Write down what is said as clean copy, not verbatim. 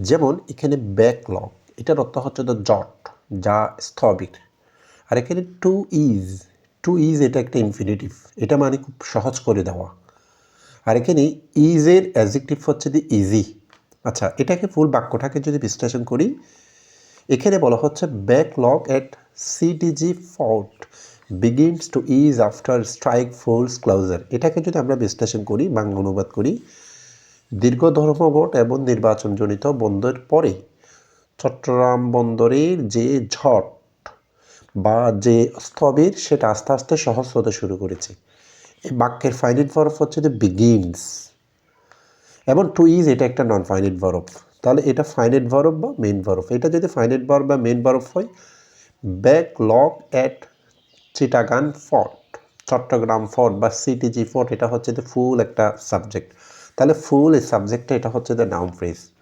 যেমন এখানে ব্যাকলগ, এটার অর্থ হচ্ছে দ্য জট, যা স্থবির। আর এখানে টু ইজ এটা একটা ইনফিনিটিভ, এটা মানে খুব সহজ করে দেওয়া। আর এখানে ইজের অ্যাডজেক্টিভ হচ্ছে দি ইজি। আচ্ছা, এটাকে ফুল বাক্যটাকে যদি বিশ্লেষণ করি, এখানে বলা হচ্ছে backlog at CTG fort begins to ease after strike force closure. এটাকে যদি আমরা বিশ্লেষণ করি, বাংলা অনুবাদ করি, দীর্ঘ ধর্মঘট এবং নির্বাচনজনিত বন্ধের পরে চট্টগ্রাম বন্দরের যে ঝট বা যে স্থবির, সেটা আস্তে আস্তে সহজ হতে শুরু করেছে। এই বাক্যের ফাইনাইট ভার্ব হচ্ছে দ্য বিগিনস, এবং টু ইজ এটা একটা নন ফাইনাইট ভার্ব। তাহলে এটা ফাইনাইট ভার্ব বা মেইন ভার্ব। এটা যদি ফাইনাইট ভার্ব বা মেইন ভার্ব হয়, backlog at Chittagong fort, Chattogram fort বা সিটিজি ফোর্ট, এটা হচ্ছে দ্য ফুল একটা সাবজেক্ট। তাহলে ফুল এই সাবজেক্টটা এটা হচ্ছে দ্য নাউন ফ্রেজ।